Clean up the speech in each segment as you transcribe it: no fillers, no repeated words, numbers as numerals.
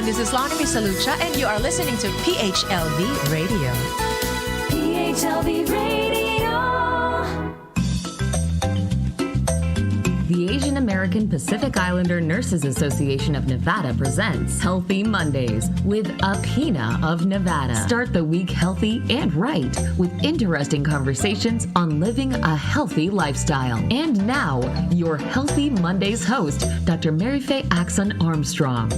This is Lonnie Misalucha, and you are listening to PHLV Radio. PHLV Radio. The Asian American Pacific Islander Nurses Association of Nevada presents Healthy Mondays with AAPINA of Nevada. Start the week healthy and right with interesting conversations on living a healthy lifestyle. And now, your Healthy Mondays host, Dr. Mary Faye Axon Armstrong.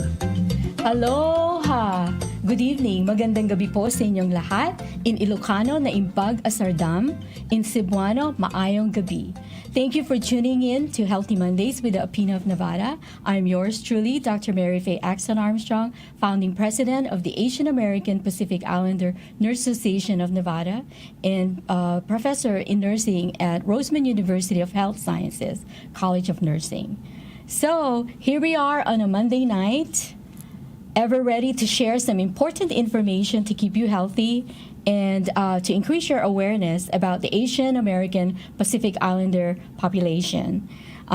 Aloha! Good evening. Magandang gabi po sa inyong lahat. In Ilocano, naimbag asardam. In Cebuano, maayong gabi. Thank you for tuning in to Healthy Mondays with the AAPINA of Nevada. I'm yours truly, Dr. Mary Faye Axon Armstrong, founding president of the Asian American Pacific Islander Nurse Association of Nevada and professor in nursing at Roseman University of Health Sciences, College of Nursing. So, here we are on a Monday night, ever ready to share some important information to keep you healthy and to increase your awareness about the Asian American Pacific Islander population.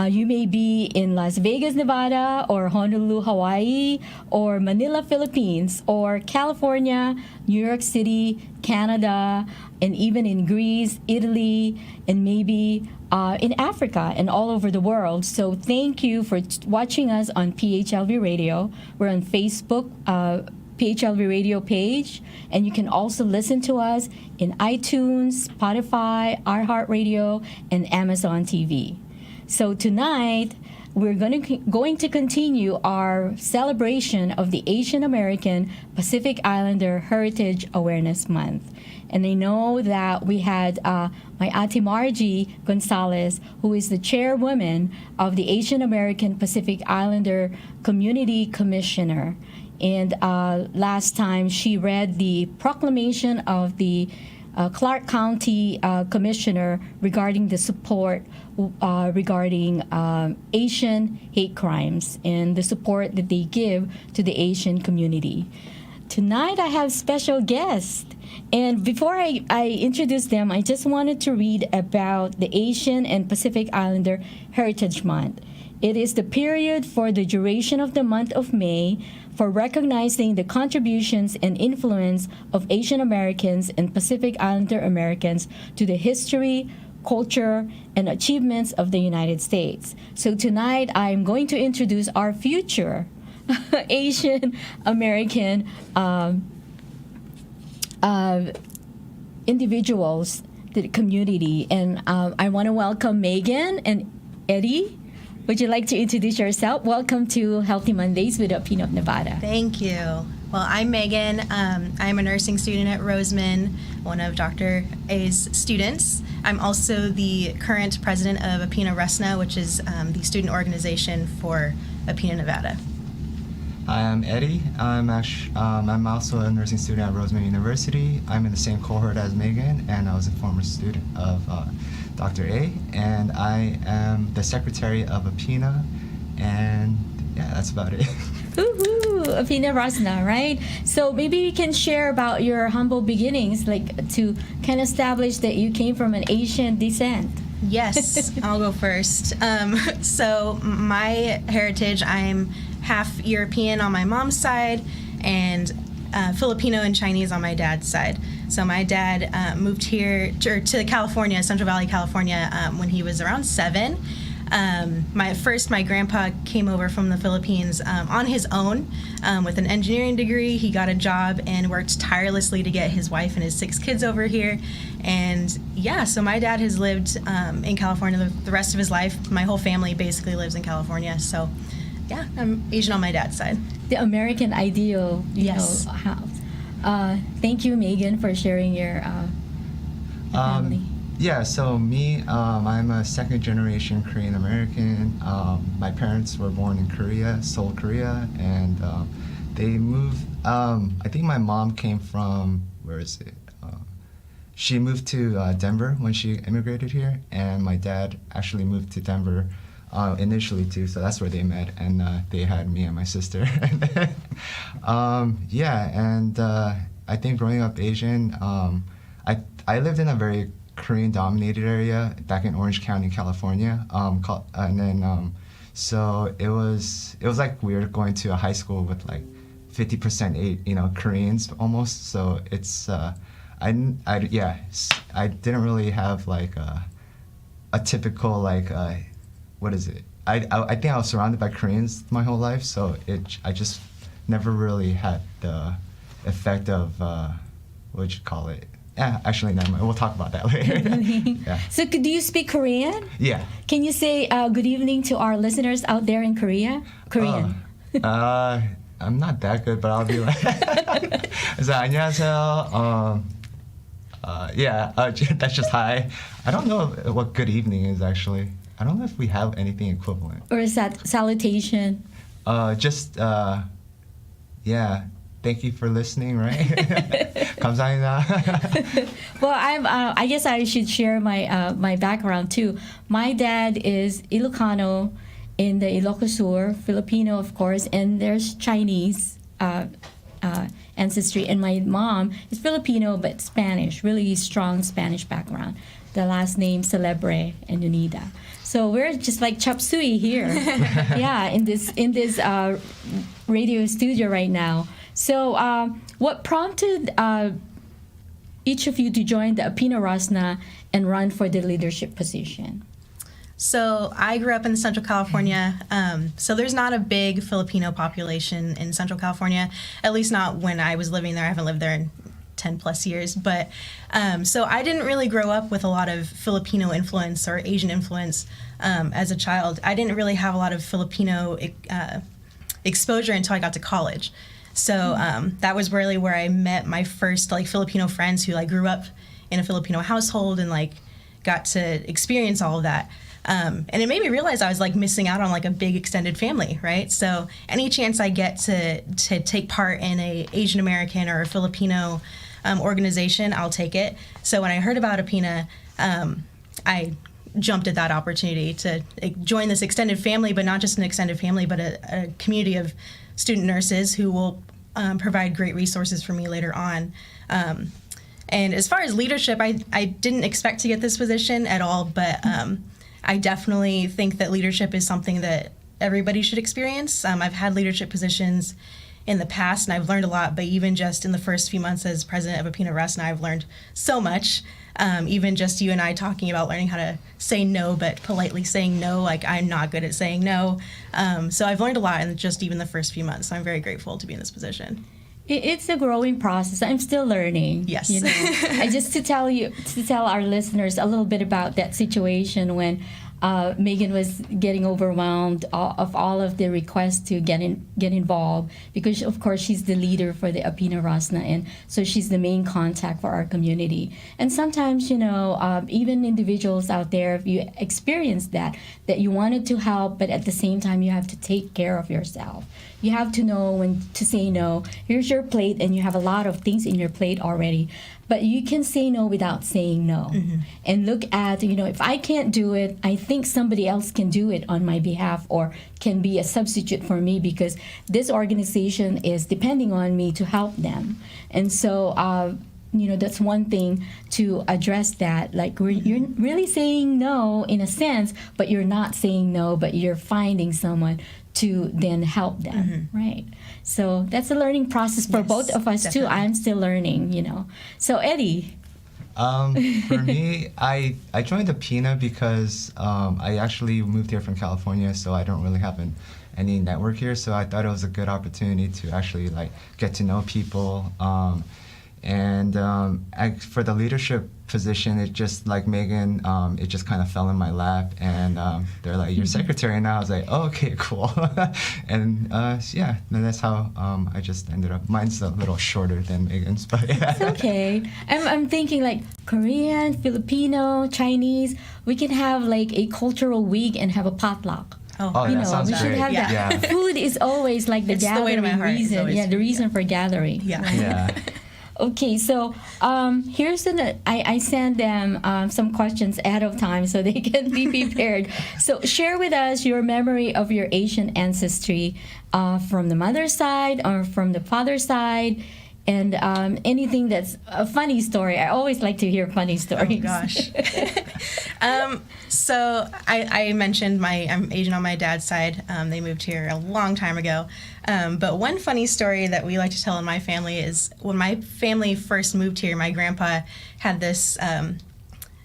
You may be in Las Vegas, Nevada, or Honolulu, Hawaii, or Manila, Philippines, or California, New York City, Canada, and even in Greece, Italy, and maybe in Africa and all over the world. So thank you for watching us on PHLV Radio. We're on Facebook, PHLV Radio page, and you can also listen to us in iTunes, Spotify, iHeartRadio, and Amazon TV. So tonight, we're going to continue our celebration of the Asian American Pacific Islander Heritage Awareness Month. And I know that we had my Ate Margie Gonzalez, who is the chairwoman of the Asian American Pacific Islander Community Commissioner. And last time she read the proclamation of the Clark County Commissioner regarding the support regarding Asian hate crimes and the support that they give to the Asian community. Tonight I have special guests. And before I introduce them, I just wanted to read about the Asian and Pacific Islander Heritage Month. It is the period for the duration of the month of May for recognizing the contributions and influence of Asian Americans and Pacific Islander Americans to the history, culture, and achievements of the United States. So tonight, I'm going to introduce our future Asian American individuals to the community. And I want to welcome Megan and Eddie. Would you like to introduce yourself? Welcome to Healthy Mondays with AAPINA of Nevada. Thank you. Well, I'm Megan. I'm a nursing student at Roseman, one of Dr. A's students. I'm also the current president of AAPINA Resna, which is the student organization for AAPINA Nevada. I'm Eddie. I'm also a nursing student at Roseman University. I'm in the same cohort as Megan, and I was a former student of Dr. A, and I am the secretary of AAPINA, and yeah, that's about it. Woohoo! AAPINA Resna, right? So maybe you can share about your humble beginnings, like to kind of establish that you came from an Asian descent. Yes, I'll go first. So my heritage, I'm half European on my mom's side and Filipino and Chinese on my dad's side. So my dad moved here to California, Central Valley, California, when he was around 7. My grandpa came over from the Philippines on his own with an engineering degree. He got a job and worked tirelessly to get his wife and his 6 kids over here. And yeah, so my dad has lived in California the rest of his life. My whole family basically lives in California. So yeah, I'm Asian on my dad's side. The American ideal, yes. House. Thank you, Megan, for sharing your family. Yeah, so me, I'm a second generation Korean American. My parents were born in Korea, Seoul, Korea, and they moved. I think my mom came from, where is it? She moved to Denver when she immigrated here, and my dad actually moved to Denver initially too, so that's where they met, and they had me and my sister. I think growing up Asian, I lived in a very Korean-dominated area back in Orange County, California, so it was like weird going to a high school with like 50% Koreans almost. So it's I didn't really have like a typical like what is it? I think I was surrounded by Koreans my whole life, so I just never really had the effect of what would you call it? Actually, never mind. We'll talk about that later. Yeah. So do you speak Korean? Yeah. Can you say good evening to our listeners out there in Korea? Korean. I'm not that good, but I'll be like, so, 안녕하세요. That's just hi. I don't know what good evening is actually. I don't know if we have anything equivalent. Or is that salutation? Thank you for listening, right? 감사합니다. Well, I guess I should share my background too. My dad is Ilocano in the Ilocos Sur, Filipino, of course, and there's Chinese ancestry. And my mom is Filipino but Spanish, really strong Spanish background. The last name Celebre and Unida. So we're just like chop suey here, in this radio studio right now. So what prompted each of you to join the AAPINA Rosna and run for the leadership position? So I grew up in Central California. So there's not a big Filipino population in Central California, at least not when I was living there. I haven't lived there in 10 plus years. But so I didn't really grow up with a lot of Filipino influence or Asian influence as a child. I didn't really have a lot of Filipino exposure until I got to college. So that was really where I met my first like Filipino friends who like grew up in a Filipino household and like got to experience all of that. And it made me realize I was like missing out on like a big extended family, right? So any chance I get to take part in a Asian American or a Filipino organization, I'll take it. So when I heard about AAPINA, I jumped at that opportunity to join this extended family, but not just an extended family, but a community of student nurses who will provide great resources for me later on. And as far as leadership, I didn't expect to get this position at all, but I definitely think that leadership is something that everybody should experience. I've had leadership positions in the past, and I've learned a lot, but even just in the first few months as president of AAPINA Rosna, I've learned so much. Even just you and I talking about learning how to say no, but politely saying no, like I'm not good at saying no. So I've learned a lot in just even the first few months, so I'm very grateful to be in this position. It's a growing process. I'm still learning. Yes. You know, just to tell our listeners a little bit about that situation when Megan was getting overwhelmed of all of the requests to get involved, because of course she's the leader for the AAPINA Rosna, and so she's the main contact for our community. And sometimes, even individuals out there, if you experience that you wanted to help, but at the same time you have to take care of yourself. You have to know when to say no. Here's your plate, and you have a lot of things in your plate already. But you can say no without saying no. Mm-hmm. And look at, if I can't do it, I think somebody else can do it on my behalf or can be a substitute for me, because this organization is depending on me to help them. And so, that's one thing to address that. Like, you're really saying no in a sense, but you're not saying no, but you're finding someone to then help them, right? So that's a learning process for both of us definitely. Too. I'm still learning, So Eddie. For me, I joined AAPINA because I actually moved here from California, so I don't really have any network here. So I thought it was a good opportunity to actually get to know people. For the leadership position, it just like Megan, it just kind of fell in my lap, and they're like, "You're secretary now." I was like, "Oh, okay, cool." And then that's how I just ended up. Mine's a little shorter than Megan's, but yeah. It's okay. I'm thinking like Korean, Filipino, Chinese. We can have like a cultural week and have a potluck. That sounds we great. should have that. Yeah. Food is always like the It's gathering the way to my heart. reason. Yeah, the reason for gathering. Yeah. Right? Yeah. Okay, so here's I send them some questions ahead of time so they can be prepared. So share with us your memory of your Asian ancestry from the mother's side or from the father's side, and anything that's a funny story. I always like to hear funny stories. Oh gosh. So I mentioned I'm Asian on my dad's side. They moved here a long time ago. But one funny story that we like to tell in my family is when my family first moved here, my grandpa had this.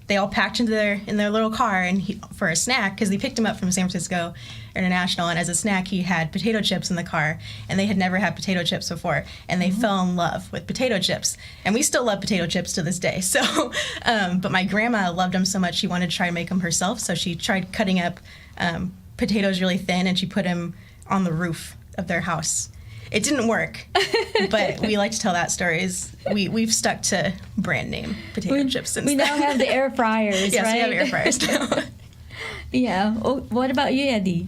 They all packed into their little car for a snack because they picked him up from San Francisco International, and as a snack he had potato chips in the car, and they had never had potato chips before, and they fell in love with potato chips, and we still love potato chips to this day. So, but my grandma loved them so much she wanted to try to make them herself, so she tried cutting up potatoes really thin, and she put them on the roof of their house. It didn't work, but we like to tell that story. We've stuck to brand name potato chips since we now have the air fryers, yes, right? we have air fryers now. Yeah. Oh, what about you, Eddie?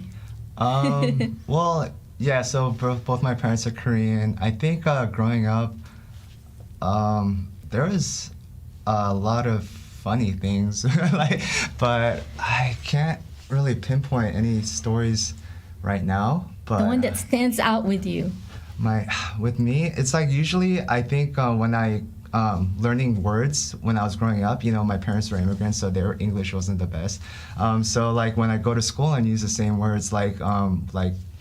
Well, yeah, so both my parents are Korean. I think growing up, there was a lot of funny things, but I can't really pinpoint any stories right now. But The one that stands out with you. With me, it's like usually I think when I learning words when I was growing up, my parents were immigrants, so their English wasn't the best. So like when I go to school and use the same words, like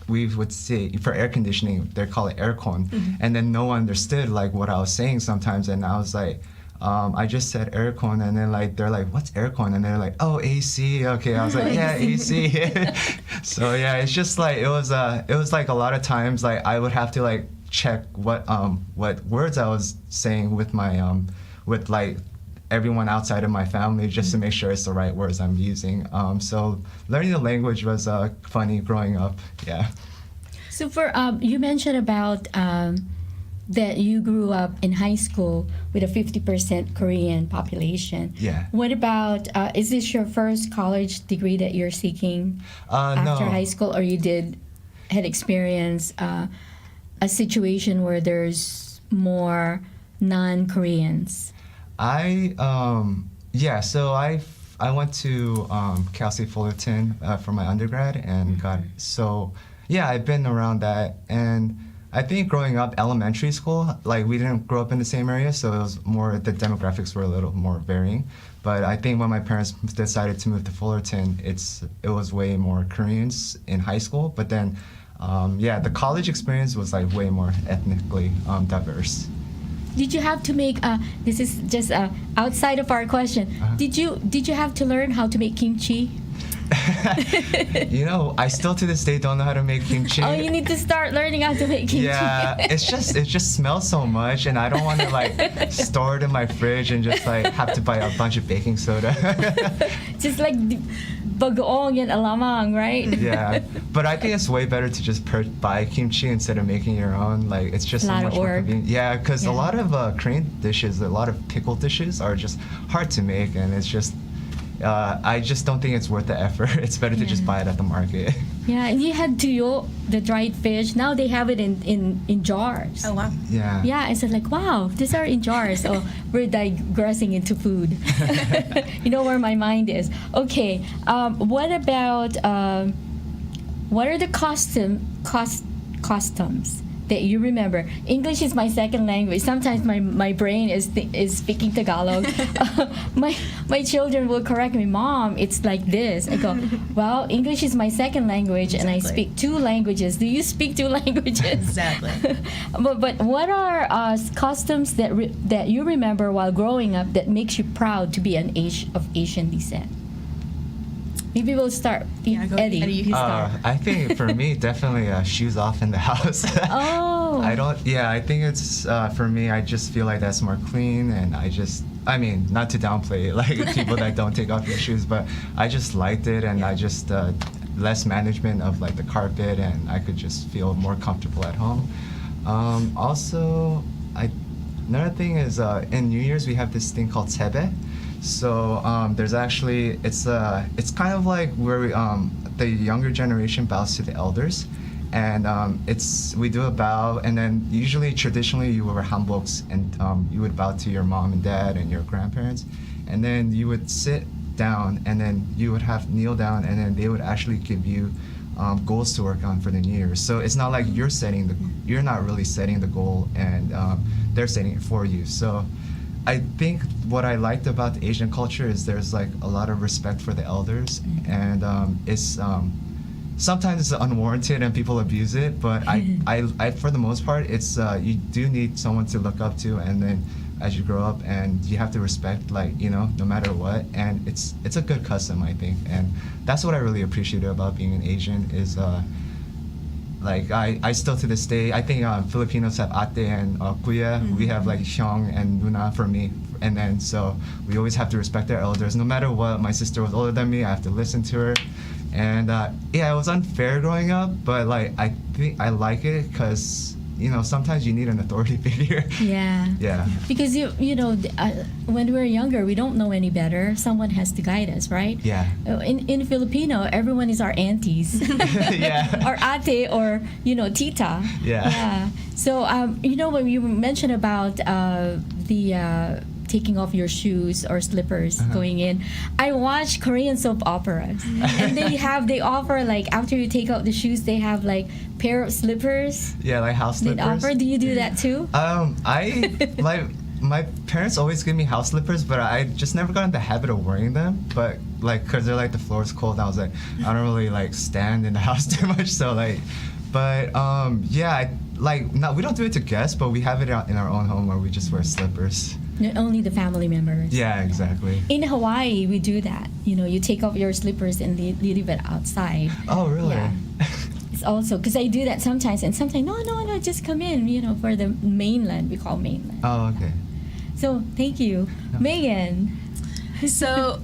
we would say for air conditioning, they call it aircon, and then no one understood like what I was saying sometimes, and I was like, I just said aircon, and then like they're like, what's aircon? And they're like, oh, AC. Okay, I was like, yeah, AC. So yeah, it's just like it was like a lot of times like I would have to like check what words I was saying with my with like everyone outside of my family just to make sure it's the right words I'm using. So learning the language was funny growing up. Yeah. So you mentioned about that you grew up in high school with a 50% Korean population. Yeah. What about, is this your first college degree that you're seeking after No. high school, or you had experienced a situation where there's more non-Koreans? So I went to Cal State Fullerton for my undergrad and I've been around that, and I think growing up elementary school, like we didn't grow up in the same area, so it was more, the demographics were a little more varying. But I think when my parents decided to move to Fullerton, it was way more Koreans in high school. But then, the college experience was like way more ethnically diverse. Did you have to make, this is just outside of our question, did you have to learn how to make kimchi? I still to this day don't know how to make kimchi. Oh, you need to start learning how to make kimchi. Yeah, it just smells so much, and I don't want to like store it in my fridge and just like have to buy a bunch of baking soda. Just like bagoong and alamang, right? Yeah, but I think it's way better to just buy kimchi instead of making your own. Like it's just so much more convenient. Yeah, because a lot of Korean dishes, a lot of pickle dishes are just hard to make, and it's just. I just don't think it's worth the effort. It's better to just buy it at the market. Yeah, and you had tuyo, the dried fish. Now they have it in jars. Oh, wow. Yeah. Yeah, I said like, wow, these are in jars. So we're digressing into food. You know where my mind is. Okay, what about, what are the customs that you remember? English is my second language. Sometimes my brain is speaking Tagalog. My children will correct me, Mom, it's like this. I go, well, English is my second language, and I speak 2 languages. Do you speak 2 languages? Exactly. But what are customs that you remember while growing up that makes you proud to be of Asian descent? Maybe we'll start. Eddie, you can start. I think for me, definitely shoes off in the house. Oh. I think it's, for me, I just feel like that's more clean, and not to downplay like people that don't take off their shoes, but I just liked it, and I just, less management of like the carpet, and I could just feel more comfortable at home. Also, another thing is, in New Year's, we have this thing called sebe. So there's actually, it's kind of like where the younger generation bows to the elders, and we do a bow, and then usually traditionally you wear hanboks, and you would bow to your mom and dad and your grandparents, and then you would sit down, and then you would kneel down, and then they would actually give you goals to work on for the new year. So it's not like you're not really setting the goal, and they're setting it for you. So I think what I liked about the Asian culture is there's like a lot of respect for the elders, and it's sometimes it's unwarranted and people abuse it, but I for the most part, it's you do need someone to look up to, and then as you grow up, and you have to respect, like, no matter what, and it's a good custom, I think, and that's what I really appreciate about being an Asian is like I still to this day, I think Filipinos have ate and kuya. We have like hyung and nuna for me, and then so we always have to respect our elders no matter what. My sister was older than me, I have to listen to her. And yeah, it was unfair growing up, but like I think I like it because sometimes you need an authority figure. Yeah. Yeah. Because when we're younger, we don't know any better. Someone has to guide us, right? Yeah. In Filipino, everyone is our aunties. Yeah. Or ate, or tita. Yeah. Yeah. So when you mentioned about the taking off your shoes or slippers going in, I watch Korean soap operas, and they offer, like, after you take out the shoes, they have like pair of slippers. Yeah, like house They slippers. offer. Do you do that too? I like my parents always give me house slippers, but I just never got in the habit of wearing them. But like, cause they're like the floor is cold, and I was like, I don't really like stand in the house too much, so like, but yeah, we don't do it to guests, but we have it in our own home where we just wear slippers. Only the family members. Yeah, exactly. In Hawaii, we do that. You take off your slippers and leave it outside. Oh, really? Yeah. It's also because I do that sometimes, and sometimes no, just come in. For the mainland, we call mainland. Oh, okay. So thank you, Megan. So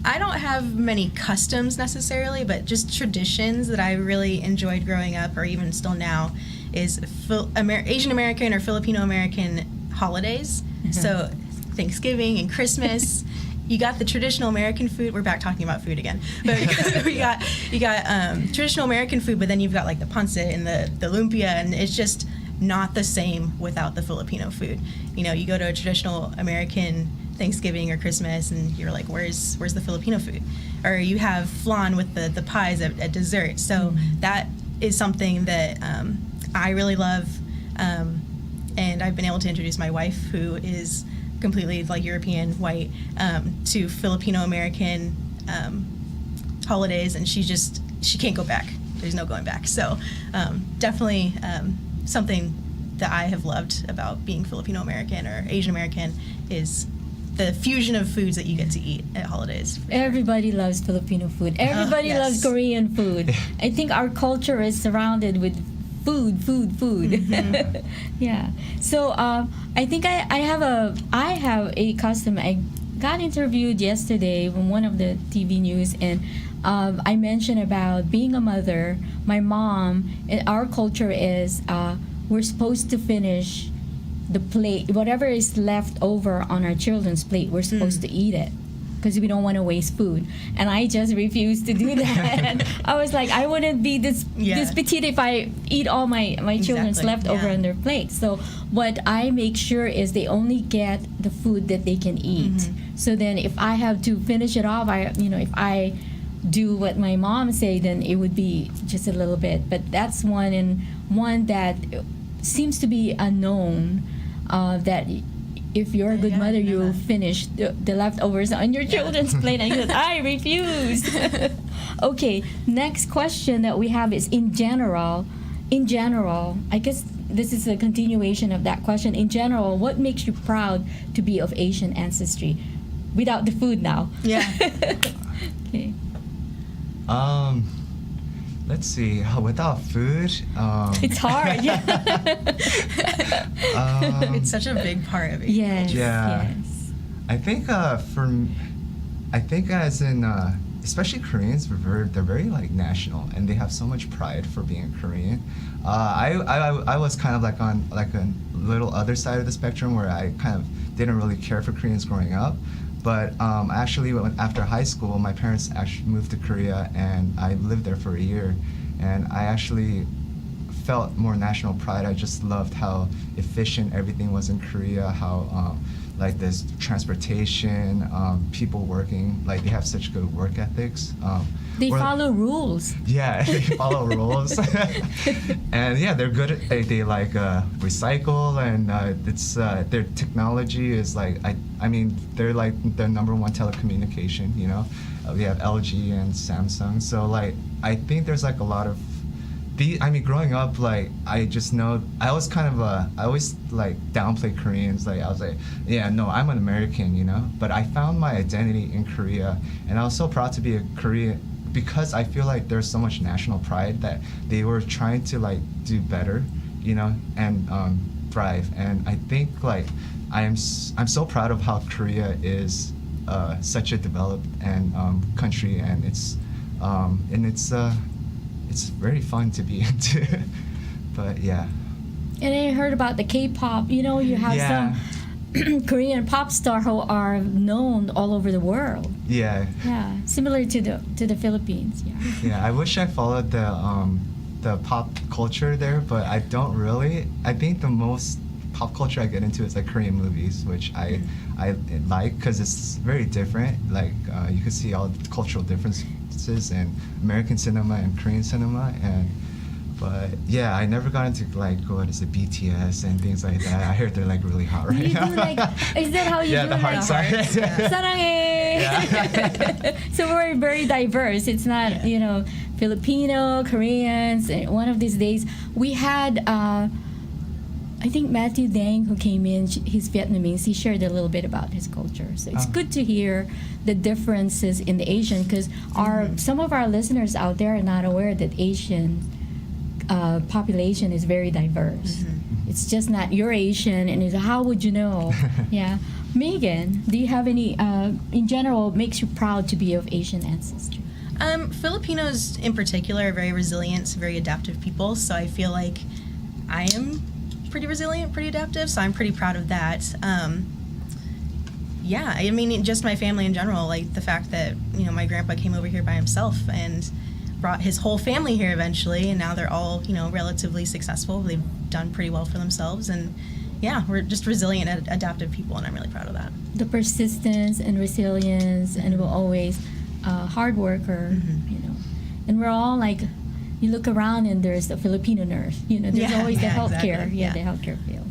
I don't have many customs necessarily, but just traditions that I really enjoyed growing up, or even still now, is Asian American or Filipino American holidays. So Thanksgiving and Christmas, you got the traditional American food. We're back talking about food again, but you got traditional American food, but then you've got like the pancit and the lumpia, and it's just not the same without the Filipino food. You go to a traditional American Thanksgiving or Christmas, and you're like, where's the Filipino food? Or you have flan with the pies at dessert. So that is something that I really love. And I've been able to introduce my wife, who is completely like European white, to Filipino American holidays, and she can't go back. There's no going back. So definitely something that I have loved about being Filipino American or Asian American is the fusion of foods that you get to eat at holidays. Everybody loves Filipino food. Everybody Yes. loves Korean food. I think our culture is surrounded with food. Yeah. So I think I have a custom. I got interviewed yesterday from one of the TV news, and I mentioned about being a mother. My mom, our culture is we're supposed to finish the plate, whatever is left over on our children's plate. We're supposed to eat it, because we don't want to waste food. And I just refused to do that. I was like, I wouldn't be this petite if I eat all my children's leftover on their plate. So what I make sure is they only get the food that they can eat. So then if I have to finish it off, if I do what my mom say, then it would be just a little bit. But that's one that seems to be unknown, that if you're a good mother, you will finish the leftovers on your children's plate. And I said, I refuse. Okay, next question that we have is in general, I guess this is a continuation of that question. In general, what makes you proud to be of Asian ancestry? Without the food now. Yeah. Okay. Let's see. Without food, It's hard. Yeah. It's such a big part of it. Yes. Yeah. Yes. I think as in especially Koreans, they're very like national, and they have so much pride for being Korean. I was kind of like on like a little other side of the spectrum where I kind of didn't really care for Koreans growing up. But actually, after high school, my parents actually moved to Korea, and I lived there for a year. And I actually felt more national pride. I just loved how efficient everything was in Korea, how like this transportation, people working, like they have such good work ethics. They Or- follow rules. Yeah, they follow rules, and yeah, they're good. They like recycle, and it's their technology is like I mean they're like the number one telecommunication. You know, we have LG and Samsung. So like I think there's like a lot of I mean, growing up, like I just know I was kind of I always like downplay Koreans. Like I was like, yeah, no, I'm an American, you know. But I found my identity in Korea, and I was so proud to be a Korean because I feel like there's so much national pride that they were trying to like do better, you know, and thrive. And I think like I'm so proud of how Korea is such a developed and country, and it's very fun to be into. But yeah. And I heard about the K-pop. You know, you have Yeah. some Korean pop star who are known all over the world. Yeah. Yeah, similar to the Philippines. Yeah. Yeah, I wish I followed the pop culture there, but I don't really. I think the most pop culture I get into is like Korean movies, which I like because it's very different. Like you can see all the cultural differences in American cinema and Korean cinema, but yeah, I never got into like what is it, BTS and things like that. I heard they're like really hot right You now. do like, is that how you Yeah, do the heart like, side. Saranghae! So we're very diverse. It's not, you know, Filipino, Koreans. And one of these days, we had, I think Matthew Dang, who came in, he's Vietnamese. He shared a little bit about his culture. So it's good to hear the differences in the Asian, because some of our listeners out there are not aware that Asian population is very diverse. It's just not you're Asian, and it's how would you know? Yeah. Megan, do you have any, in general, makes you proud to be of Asian ancestry? Filipinos in particular are very resilient, very adaptive people. So I feel like I am pretty resilient, pretty adaptive. So I'm pretty proud of that. Yeah, I mean, just my family in general, like the fact that, you know, my grandpa came over here by himself and brought his whole family here eventually, and now they're all, you know, relatively successful. They've done pretty well for themselves, and yeah, we're just resilient, adaptive people, and I'm really proud of that. The persistence and resilience, and we're always hard worker, you know. And we're all like, you look around and there's a Filipino nurse, you know, there's always the healthcare, exactly. the healthcare field.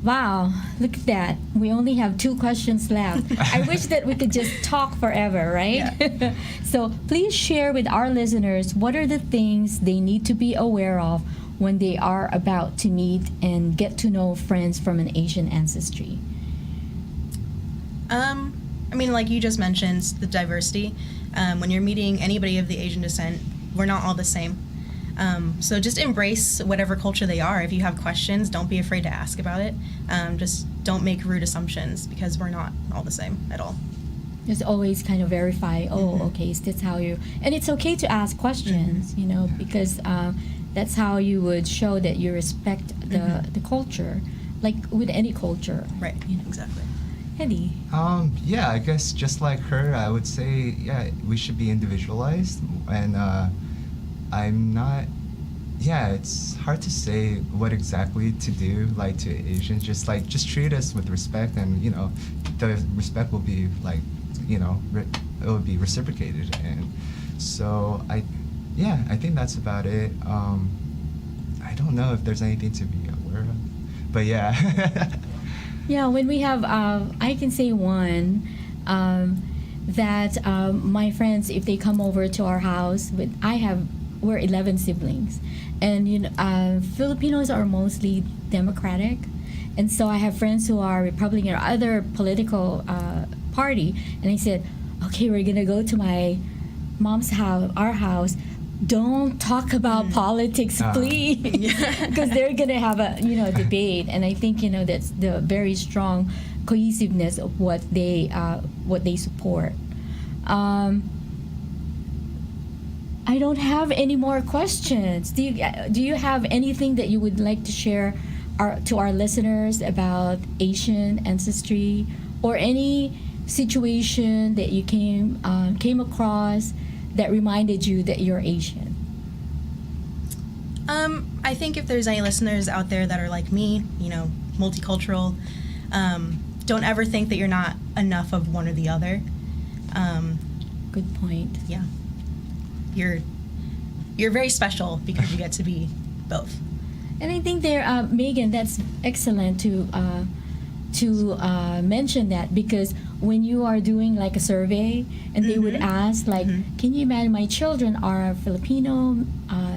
Wow, look at that. We only have 2 questions left. I wish that we could just talk forever, right? Yeah. So please share with our listeners what are the things they need to be aware of when they are about to meet and get to know friends from an Asian ancestry. I mean, like you just mentioned, the diversity. When you're meeting anybody of the Asian descent, we're not all the same. So just embrace whatever culture they are. If you have questions, don't be afraid to ask about it. Just don't make rude assumptions, because we're not all the same at all. Just always kind of verify, okay, is this how you... And it's okay to ask questions, you know, because that's how you would show that you respect the culture, like with any culture. Right, You know. exactly. Eddie. Yeah, I guess just like her, I would say, yeah, we should be individualized, and I'm not. Yeah, it's hard to say what exactly to do, like to Asians. Just treat us with respect, and you know, the respect will be like, you know, it will be reciprocated, and so I think that's about it. I don't know if there's anything to be aware of, but yeah. Yeah, when we have, I can say one, that my friends, if they come over to our house, we're 11 siblings, and you know, Filipinos are mostly Democratic, and so I have friends who are Republican or other political party, and I said, okay, we're gonna go to my mom's house, our house. Don't talk about politics, please, because they're gonna have a debate, and I think that's the very strong cohesiveness of what they support. I don't have any more questions. Do you have anything that you would like to share to our listeners about Asian ancestry, or any situation that you came across that reminded you that you're Asian? I think if there's any listeners out there that are like me, multicultural, don't ever think that you're not enough of one or the other. Good point. Yeah, you're very special because you get to be both. And I think there, Megan, that's excellent to mention that, because when you are doing like a survey and they would ask like, can you imagine my children are Filipino,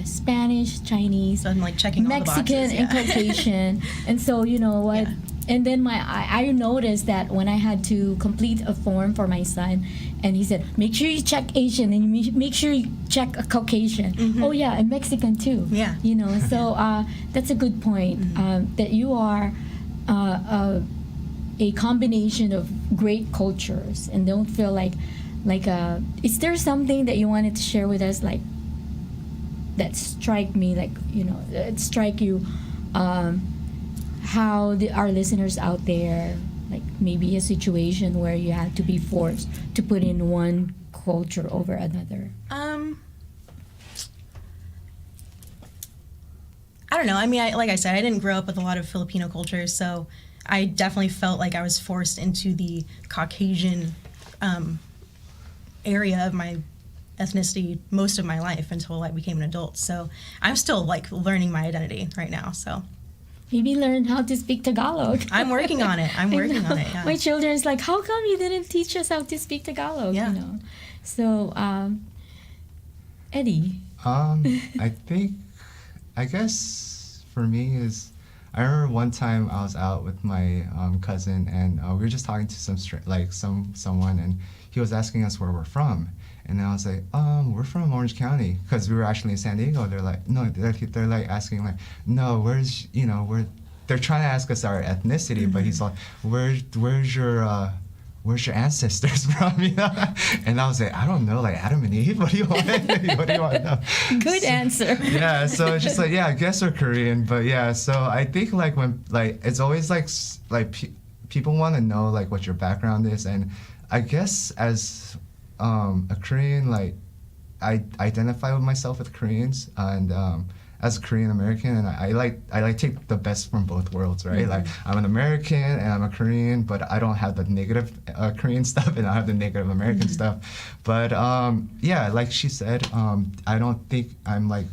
Spanish, Chinese, So I'm like checking all the Mexican, boxes. and Caucasian, and so you know what. Yeah. And then I noticed that when I had to complete a form for my son, and he said, make sure you check Asian and you make sure you check a Caucasian. Oh yeah, and Mexican too. Yeah. You know, so that's a good point, that you are a combination of great cultures, and don't feel like is there something that you wanted to share with us, like that strike me, like, you know, it strike you, how our listeners out there, like maybe a situation where you had to be forced to put in one culture over another? I don't know. I mean, like I said, I didn't grow up with a lot of Filipino culture, so I definitely felt like I was forced into the Caucasian area of my ethnicity most of my life until I became an adult. So I'm still like learning my identity right now. So Maybe learn how to speak Tagalog. I'm working on it. I'm working on it. Yeah. My children's like, how come you didn't teach us how to speak Tagalog? Yeah. You know. So, Eddie. I guess for me is, I remember one time I was out with my cousin, and we were just talking to someone, and he was asking us where we're from. And I was like, we're from Orange County, because we were actually in San Diego. They're like, no, they're like asking like, no, where's, you know, they're trying to ask us our ethnicity, but he's like, where's your ancestors from, you know? And I was like, I don't know, like Adam and Eve, what do you want? What do you want to know? Good answer. Yeah, so it's just like, yeah, I guess we're Korean, but yeah, so I think like when, like, it's always like people want to know like what your background is, and I guess as a Korean, like, I identify with myself with Koreans, and as a Korean American, and I like take the best from both worlds, right? Mm-hmm. Like, I'm an American and I'm a Korean, but I don't have the negative Korean stuff, and I have the negative American stuff. But yeah, like she said, I don't think I'm like,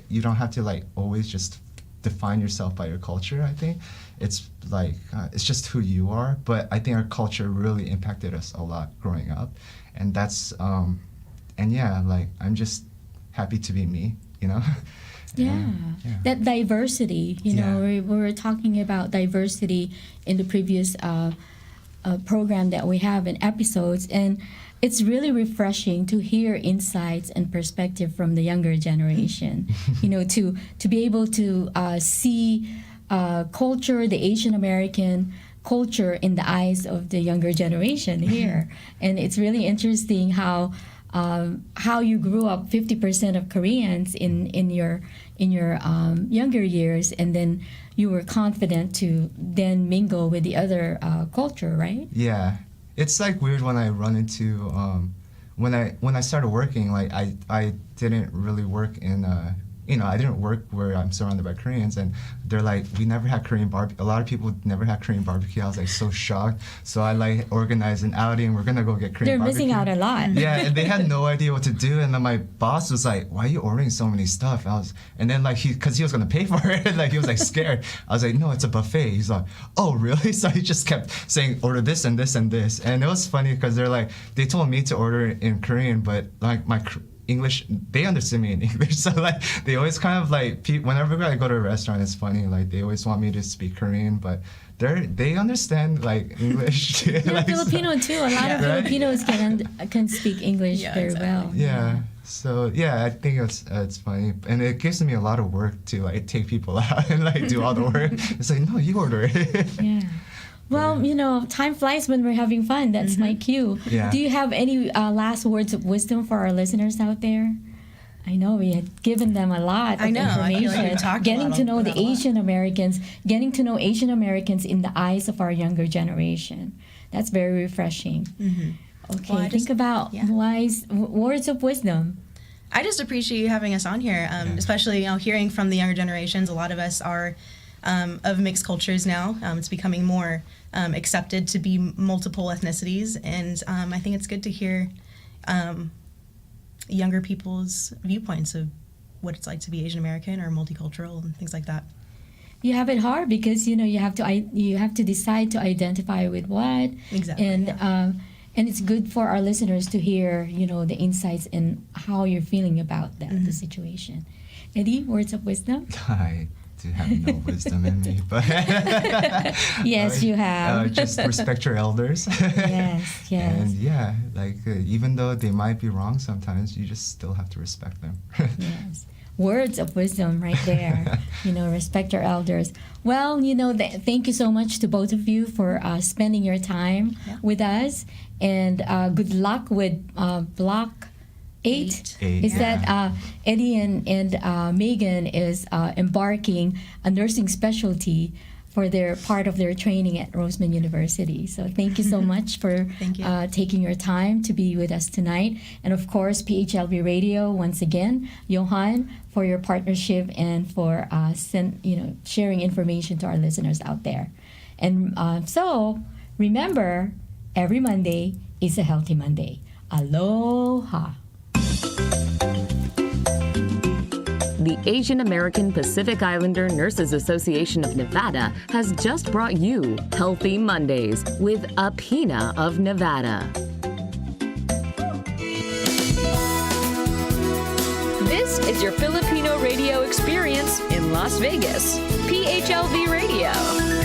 you don't have to like always just define yourself by your culture. I think it's like it's just who you are. But I think our culture really impacted us a lot growing up, and that's and yeah, like I'm just happy to be me, you know. Yeah. That diversity, you know, we were talking about diversity in the previous program that we have in episodes, and it's really refreshing to hear insights and perspective from the younger generation. You know, to be able to see culture, the Asian American culture, in the eyes of the younger generation here, and it's really interesting how you grew up 50% of Koreans in your younger years, and then you were confident to then mingle with the other culture, right? Yeah, it's like weird when I run into when I started working. Like I didn't really work in you know, I didn't work where I'm surrounded by Koreans, and they're like, we never had Korean barbecue. A lot of people never had Korean barbecue. I was like so shocked. So I like organized an outing. We're gonna go get Korean barbecue. They're missing out a lot. Yeah, and they had no idea what to do. And then my boss was like, why are you ordering so many stuff? And then like because he was gonna pay for it, like he was like scared. I was like, no, it's a buffet. He's like, oh really? So he just kept saying, order this and this and this. And it was funny because they told me to order it in Korean, but like my English, they understood me in English, so like they always kind of like whenever I go to a restaurant, it's funny, like they always want me to speak Korean, but they understand like English too. Yeah, like, Filipino too. A lot of Filipinos can speak English very well. Yeah. So yeah, I think it's funny, and it gives me a lot of work to like take people out and like do all the work. It's like, no, you order it. Yeah. Well, you know, time flies when we're having fun. That's my cue. Yeah. Do you have any last words of wisdom for our listeners out there? I know we had given them a lot of information. I feel like we talked getting to know about the a lot. Asian Americans, getting to know Asian Americans in the eyes of our younger generation. That's very refreshing. Okay, Well, think about wise words of wisdom. I just appreciate you having us on here, especially, you know, hearing from the younger generations. A lot of us are of mixed cultures now. It's becoming more accepted to be multiple ethnicities, and I think it's good to hear younger people's viewpoints of what it's like to be Asian American or multicultural and things like that. You have it hard because you have to decide to identify with what. Exactly. And it's good for our listeners to hear the insights and how you're feeling about the situation. Eddie, words of wisdom? I do have no wisdom in me, but Yes, you have. just respect your elders. Yes. And yeah, even though they might be wrong sometimes, you just still have to respect them. Yes. Words of wisdom right there. Respect your elders. Well, thank you so much to both of you for spending your time with us. And good luck with Block 8. Is that Eddie and Megan is embarking a nursing specialty for their part of their training at Roseman University. So thank you so much for taking your time to be with us tonight. And of course, PHLV Radio, once again, Johan, for your partnership and for sharing information to our listeners out there. And so remember, every Monday is a healthy Monday. Aloha. The Asian American Pacific Islander Nurses Association of Nevada has just brought you Healthy Mondays with AAPINA of Nevada. This is your Filipino radio experience in Las Vegas. PHLV Radio.